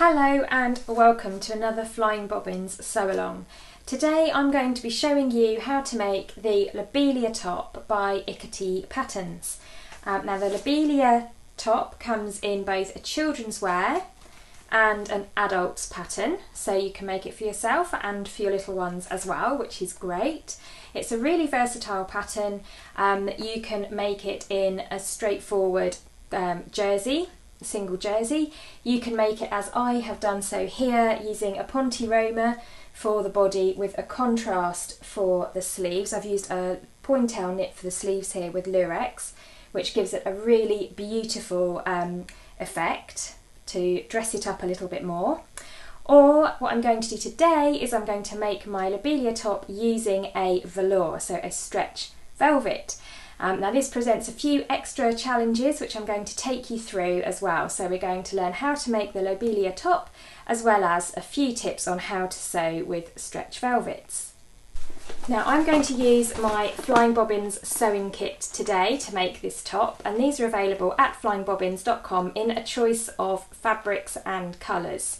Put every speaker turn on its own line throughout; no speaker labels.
Hello and welcome to another Flying Bobbins sew along. Today I'm going to be showing you how to make the lobelia top by Ikati Patterns. Now the lobelia top comes in both a children's wear and an adult's pattern, so you can make it for yourself and for your little ones as well, which is great. It's a really versatile pattern. You can make it in a straightforward jersey, single jersey. You can make it as I have done so here, using a Ponte Roma for the body with a contrast for the sleeves. I've used a pointelle knit for the sleeves here with lurex, which gives it a really beautiful effect to dress it up a little bit more. Or what I'm going to do today is I'm going to make my lobelia top using a velour, so a stretch velvet. Now this presents a few extra challenges which I'm going to take you through as well. So we're going to learn how to make the lobelia top, as well as a few tips on how to sew with stretch velvets. Now I'm going to use my Flying Bobbins sewing kit today to make this top, and these are available at flyingbobbins.com in a choice of fabrics and colours.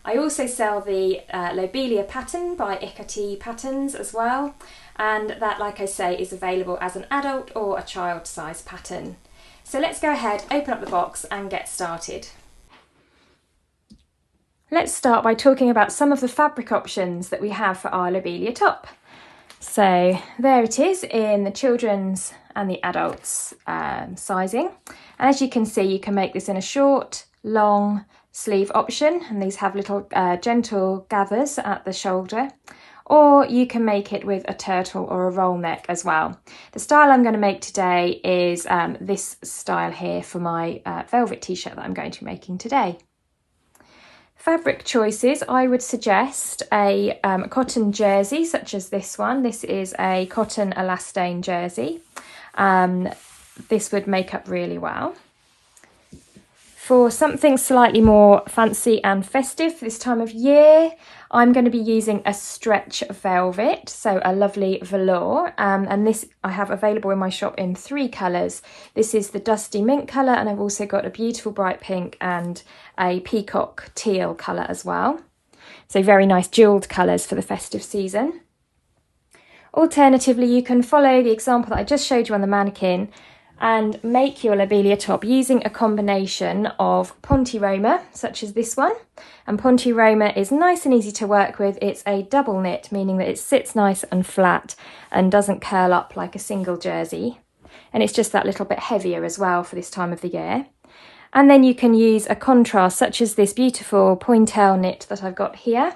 I also sell the lobelia pattern by Ikati Patterns as well, and that, like I say, is available as an adult or a child size pattern. So let's go ahead, open up the box and get started. Let's start by talking about some of the fabric options that we have for our lobelia top. So there it is in the children's and the adults sizing, and as you can see, you can make this in a short, long sleeve option, and these have little gentle gathers at the shoulder, or you can make it with a turtle or a roll neck as well. The style I'm going to make today is this style here for my velvet t-shirt that I'm going to be making today. Fabric choices, I would suggest a cotton jersey such as this one. This is a cotton elastane jersey. This would make up really well. For something slightly more fancy and festive for this time of year, I'm going to be using a stretch velvet, so a lovely velour, and this I have available in my shop in 3 colours. This is the dusty mint colour, and I've also got a beautiful bright pink and a peacock teal colour as well. So very nice jewelled colours for the festive season. Alternatively, you can follow the example that I just showed you on the mannequin and make your lobelia top using a combination of Ponte Roma, such as this one. And Ponte Roma is nice and easy to work with. It's a double knit, meaning that it sits nice and flat and doesn't curl up like a single jersey. And it's just that little bit heavier as well for this time of the year. And then you can use a contrast, such as this beautiful pointelle knit that I've got here,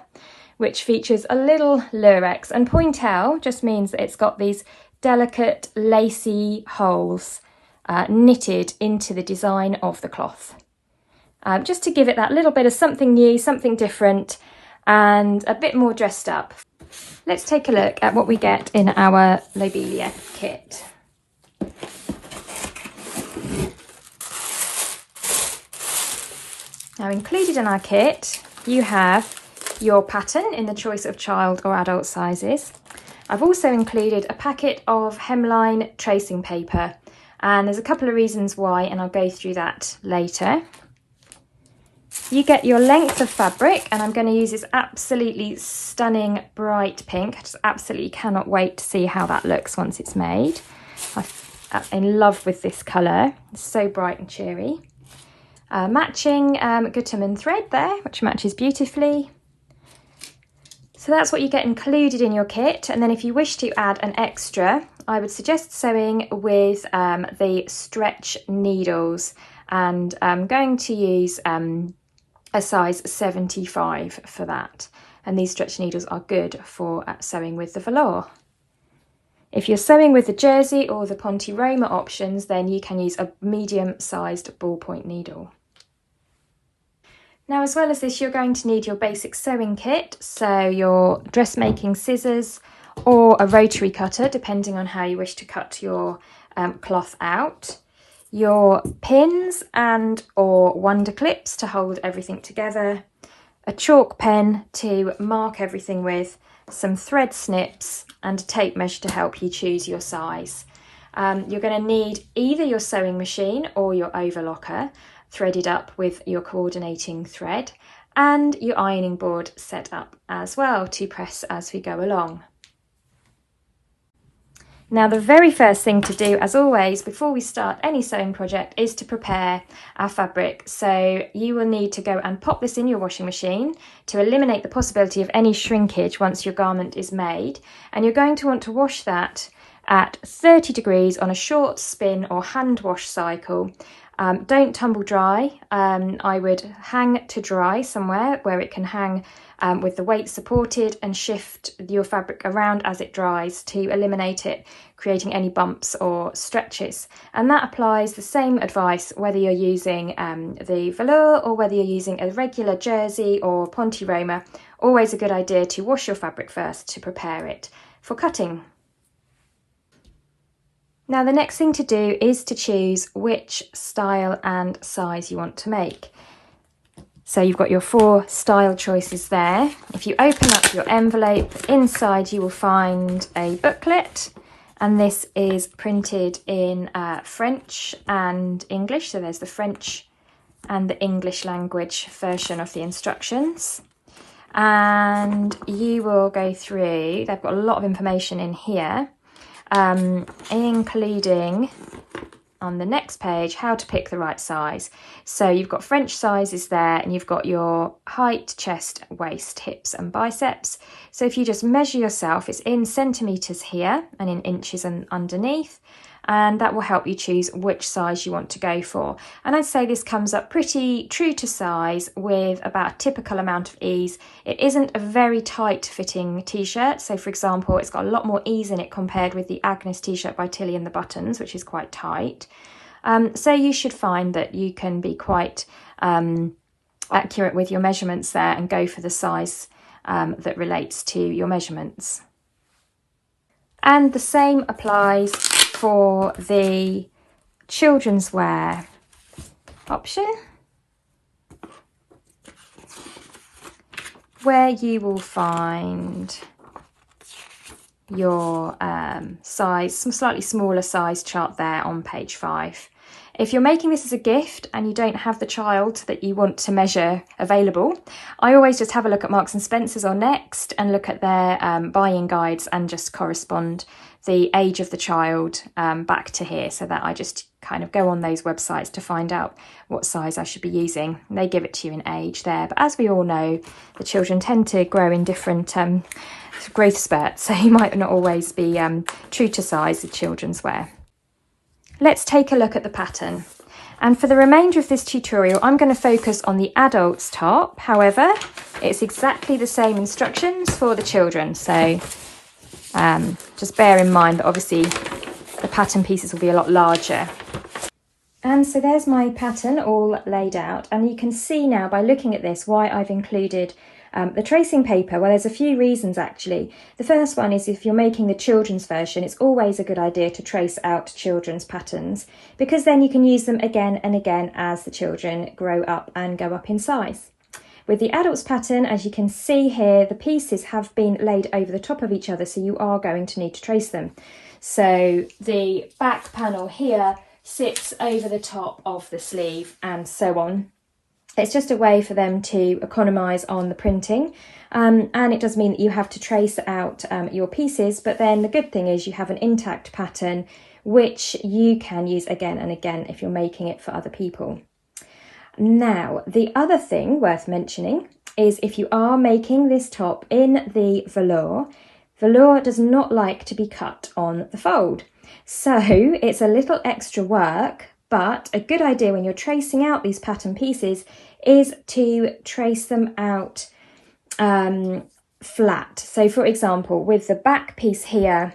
which features a little lurex. And pointelle just means that it's got these delicate lacy holes knitted into the design of the cloth, just to give it that little bit of something new, something different, and a bit more dressed up. Let's take a look at what we get in our lobelia kit. Now, included in our kit, you have your pattern in the choice of child or adult sizes. I've also included a packet of hemline tracing paper, and there's a couple of reasons why, and I'll go through that later. You get your length of fabric, and I'm going to use this absolutely stunning bright pink. I just absolutely cannot wait to see how that looks once it's made. I'm in love with this colour. It's so bright and cheery. Matching Gutterman thread there, which matches beautifully. So that's what you get included in your kit, and then if you wish to add an extra, I would suggest sewing with the stretch needles, and I'm going to use a size 75 for that, and these stretch needles are good for sewing with the velour. If you're sewing with the jersey or the Ponte Roma options, then you can use a medium-sized ballpoint needle. Now, as well as this, you're going to need your basic sewing kit, so your dressmaking scissors or a rotary cutter, depending on how you wish to cut your cloth out, your pins and or wonder clips to hold everything together, a chalk pen to mark everything with, some thread snips, and a tape measure to help you choose your size. You're going to need either your sewing machine or your overlocker threaded up with your coordinating thread, and your ironing board set up as well to press as we go along. Now the very first thing to do, as always, before we start any sewing project is to prepare our fabric. So you will need to go and pop this in your washing machine to eliminate the possibility of any shrinkage once your garment is made. And you're going to want to wash that at 30 degrees on a short spin or hand wash cycle. Don't tumble dry. I would hang to dry somewhere where it can hang with the weight supported, and shift your fabric around as it dries to eliminate it creating any bumps or stretches. And that applies the same advice whether you're using the velour or whether you're using a regular jersey or Ponte Roma. Always a good idea to wash your fabric first to prepare it for cutting. Now the next thing to do is to choose which style and size you want to make. So you've got your 4 style choices there. If you open up your envelope, inside you will find a booklet, and this is printed in French and English. So there's the French and the English language version of the instructions. And you will go through, they've got a lot of information in here, including on the next page how to pick the right size. So you've got French sizes there, and you've got your height, chest, waist, hips and biceps. So if you just measure yourself, it's in centimetres here and in inches and underneath, and that will help you choose which size you want to go for. And I'd say this comes up pretty true to size with about a typical amount of ease. It isn't a very tight fitting t-shirt. So for example, it's got a lot more ease in it compared with the Agnes t-shirt by Tilly and the Buttons, which is quite tight. So you should find that you can be quite accurate with your measurements there and go for the size that relates to your measurements. And the same applies for the children's wear option, where you will find your size, some slightly smaller size chart there on page 5. If you're making this as a gift and you don't have the child that you want to measure available, I always just have a look at Marks & Spencer's or Next and look at their buying guides and just correspond the age of the child back to here, so that I just kind of go on those websites to find out what size I should be using. They give it to you in age there, but as we all know, the children tend to grow in different growth spurts, so you might not always be true to size with children's wear. Let's take a look at the pattern. And for the remainder of this tutorial, I'm going to focus on the adult's top. However, it's exactly the same instructions for the children. So just bear in mind that obviously the pattern pieces will be a lot larger. And so there's my pattern all laid out. And you can see now by looking at this why I've included the tracing paper. Well, there's a few reasons actually. The first one is if you're making the children's version, it's always a good idea to trace out children's patterns, because then you can use them again and again as the children grow up and go up in size. With the adults pattern, as you can see here, the pieces have been laid over the top of each other, so you are going to need to trace them. So the back panel here sits over the top of the sleeve and so on. It's just a way for them to economise on the printing, and it does mean that you have to trace out your pieces, but then the good thing is you have an intact pattern which you can use again and again if you're making it for other people. Now, the other thing worth mentioning is if you are making this top in the velour, velour does not like to be cut on the fold. So it's a little extra work, but a good idea when you're tracing out these pattern pieces is to trace them out flat. So for example, with the back piece here,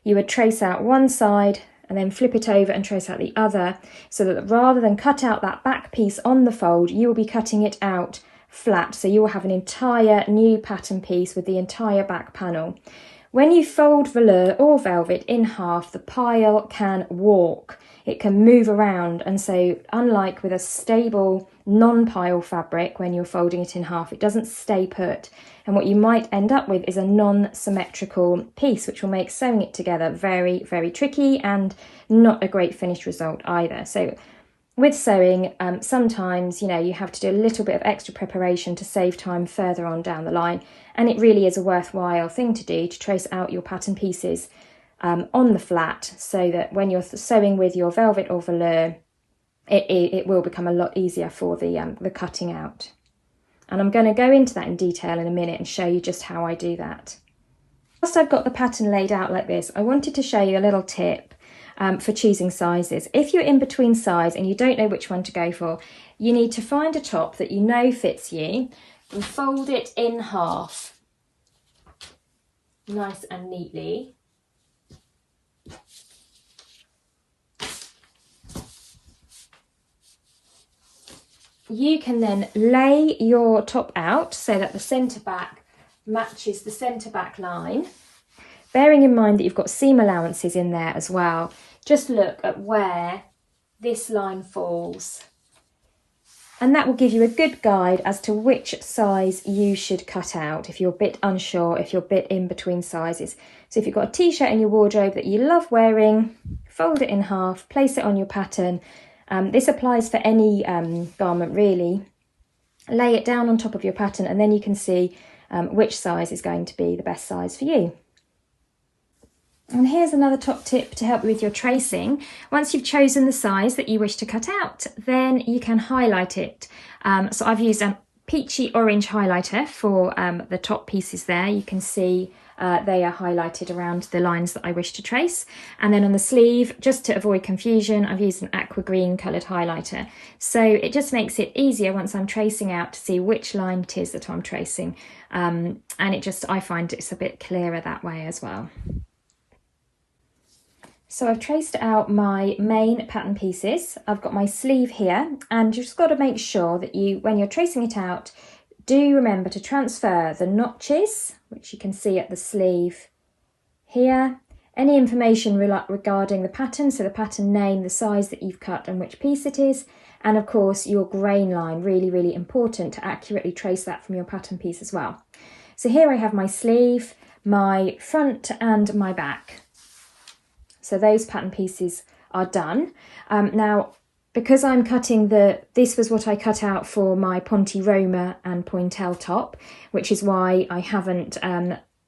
you would trace out one side and then flip it over and trace out the other, so that rather than cut out that back piece on the fold, you will be cutting it out flat. So you will have an entire new pattern piece with the entire back panel. When you fold velour or velvet in half, the pile can walk. It can move around, and so unlike with a stable non-pile fabric, when you're folding it in half, it doesn't stay put. And what you might end up with is a non-symmetrical piece, which will make sewing it together very, very tricky and not a great finished result either. So with sewing, sometimes, you know, you have to do a little bit of extra preparation to save time further on down the line, and it really is a worthwhile thing to do, to trace out your pattern pieces on the flat, so that when you're sewing with your velvet or velour, it will become a lot easier for the cutting out. And I'm going to go into that in detail in a minute and show you just how I do that. Whilst I've got the pattern laid out like this, I wanted to show you a little tip for choosing sizes. If you're in between size and you don't know which one to go for, you need to find a top that you know fits you and fold it in half, nice and neatly. You can then lay your top out so that the centre back matches the centre back line, bearing in mind that you've got seam allowances in there as well. Just look at where this line falls, and that will give you a good guide as to which size you should cut out if you're a bit unsure, if you're a bit in between sizes. So if you've got a t-shirt in your wardrobe that you love wearing, fold it in half, place it on your pattern. This applies for any garment really. Lay it down on top of your pattern, and then you can see which size is going to be the best size for you. And here's another top tip to help you with your tracing. Once you've chosen the size that you wish to cut out, then you can highlight it. So I've used a peachy orange highlighter for the top pieces there. You can see they are highlighted around the lines that I wish to trace. And then on the sleeve, just to avoid confusion, I've used an aqua green coloured highlighter. So it just makes it easier once I'm tracing out to see which line it is that I'm tracing. And I find it's a bit clearer that way as well. So I've traced out my main pattern pieces. I've got my sleeve here, and you've just got to make sure that when you're tracing it out, do remember to transfer the notches, which you can see at the sleeve here, any information regarding the pattern, so the pattern name, the size that you've cut and which piece it is, and of course your grain line, really, really important to accurately trace that from your pattern piece as well. So here I have my sleeve, my front and my back. So those pattern pieces are done. Now, because I'm cutting this was what I cut out for my Ponte Roma and Pointel top, which is why I haven't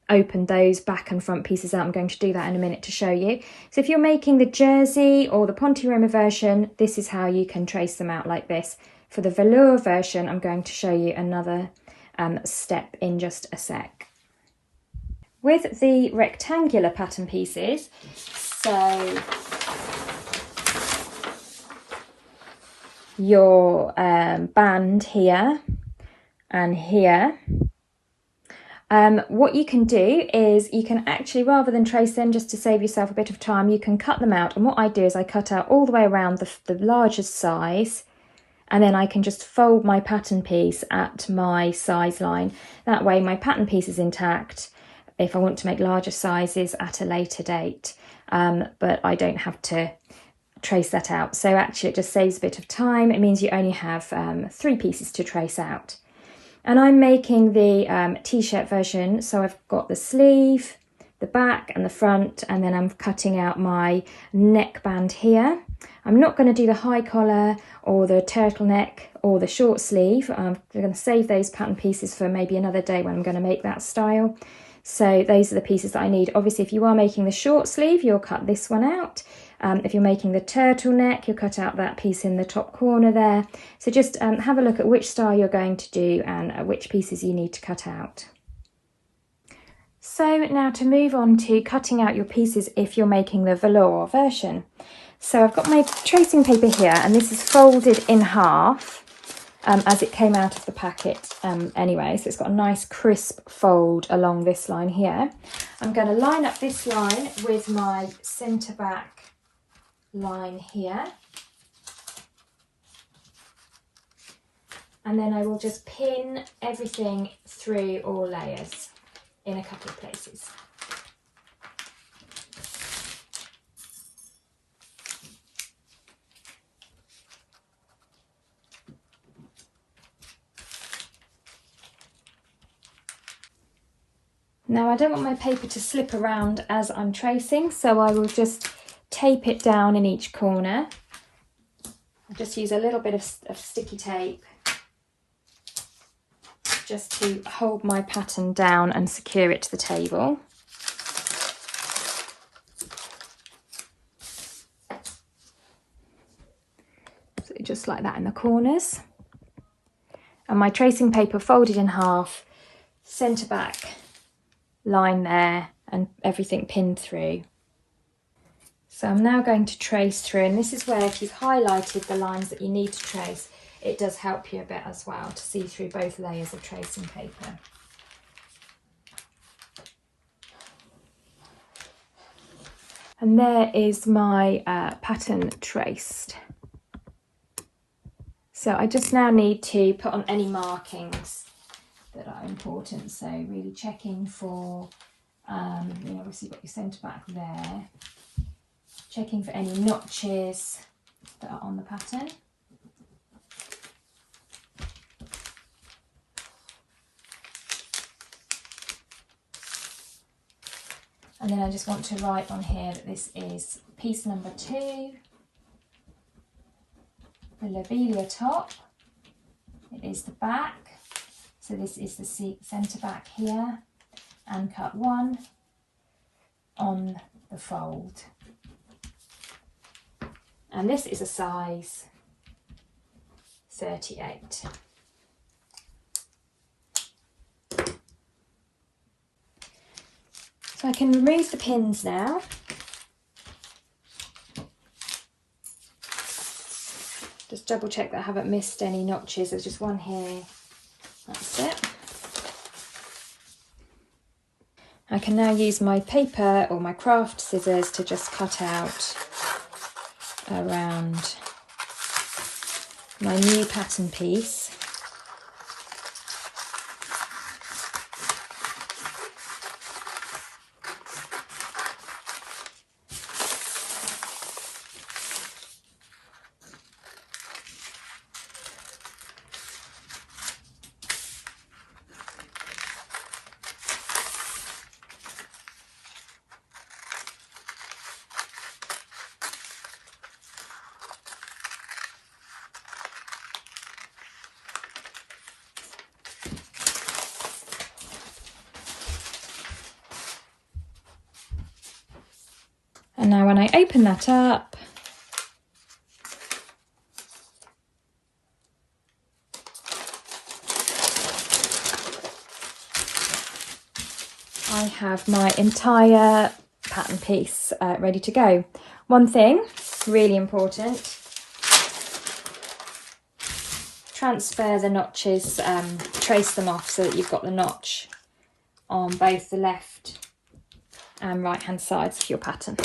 opened those back and front pieces out. I'm going to do that in a minute to show you. So if you're making the jersey or the Ponte Roma version, this is how you can trace them out like this. For the velour version, I'm going to show you another step in just a sec. With the rectangular pattern pieces, so your band here and here, what you can do is you can actually, rather than trace them just to save yourself a bit of time, you can cut them out. And what I do is I cut out all the way around the largest size, and then I can just fold my pattern piece at my size line. That way my pattern piece is intact if I want to make larger sizes at a later date. But I don't have to trace that out. So actually it just saves a bit of time. It means you only have 3 pieces to trace out. And I'm making the t-shirt version. So I've got the sleeve, the back and the front, and then I'm cutting out my neckband here. I'm not going to do the high collar or the turtleneck or the short sleeve. I'm going to save those pattern pieces for maybe another day when I'm going to make that style. So those are the pieces that I need. Obviously, if you are making the short sleeve, you'll cut this one out. If you're making the turtleneck, you'll cut out that piece in the top corner there. So just have a look at which style you're going to do and which pieces you need to cut out. So now to move on to cutting out your pieces if you're making the velour version. So I've got my tracing paper here, and this is folded in half. As it came out of the packet anyway, so it's got a nice crisp fold along this line here. I'm going to line up this line with my centre back line here, and then I will just pin everything through all layers in a couple of places. Now I don't want my paper to slip around as I'm tracing, so I will just tape it down in each corner. I just use a little bit of sticky tape just to hold my pattern down and secure it to the table. So just like that in the corners. And my tracing paper folded in half, centre back line there, and everything pinned through. So I'm now going to trace through, and this is where if you've highlighted the lines that you need to trace, it does help you a bit as well to see through both layers of tracing paper. And there is my pattern traced. So I just now need to put on any markings that are important. So really checking for, obviously you've got your centre back there. Checking for any notches that are on the pattern. And then I just want to write on here that this is piece number 2. The lobelia top, it is the back, so this is the centre back here, and cut 1 on the fold. And this is a size 38. So I can remove the pins now. Just double check that I haven't missed any notches. There's just one here. That's it. I can now use my paper or my craft scissors to just cut out around my new pattern piece. And now when I open that up, I have my entire pattern piece ready to go. One thing, really important, transfer the notches, trace them off so that you've got the notch on both the left and right hand sides of your pattern.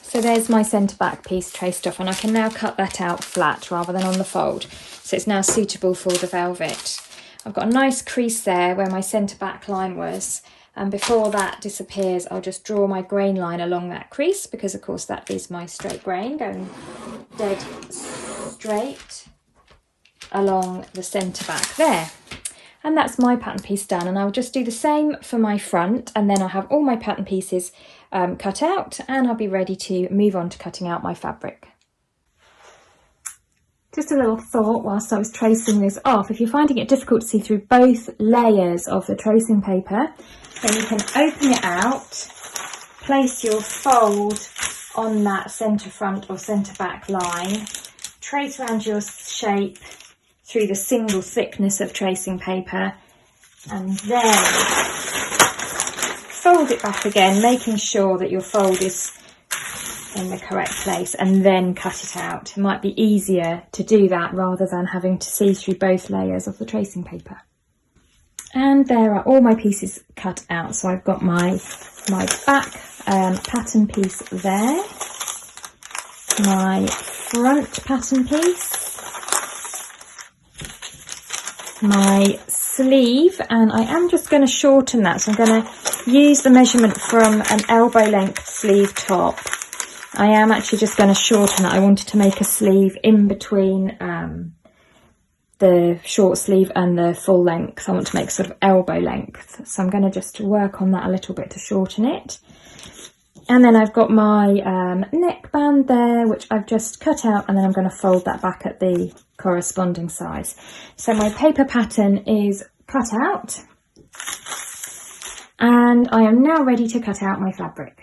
So there's my centre back piece traced off, and I can now cut that out flat rather than on the fold, so it's now suitable for the velvet. I've got a nice crease there where my centre back line was, and before that disappears I'll just draw my grain line along that crease, because of course that is my straight grain going dead straight along the centre back there. And that's my pattern piece done, and I'll just do the same for my front, and then I'll have all my pattern pieces cut out, and I'll be ready to move on to cutting out my fabric. Just a little thought whilst I was tracing this off: if you're finding it difficult to see through both layers of the tracing paper, then you can open it out, place your fold on that centre front or centre back line, trace around your shape through the single thickness of tracing paper, and then fold it back again, making sure that your fold is in the correct place, and then cut it out. It might be easier to do that rather than having to see through both layers of the tracing paper. And there are all my pieces cut out. So I've got my back pattern piece there, my front pattern piece, my sleeve, and I am just going to shorten that, so I'm going to use the measurement from an elbow length sleeve top. I am actually just going to shorten it. I wanted to make a sleeve in between the short sleeve and the full length. I want to make sort of elbow length, so I'm going to just work on that a little bit to shorten it. And then I've got my neckband there, which I've just cut out, and then I'm going to fold that back at the corresponding size. So my paper pattern is cut out, and I am now ready to cut out my fabric.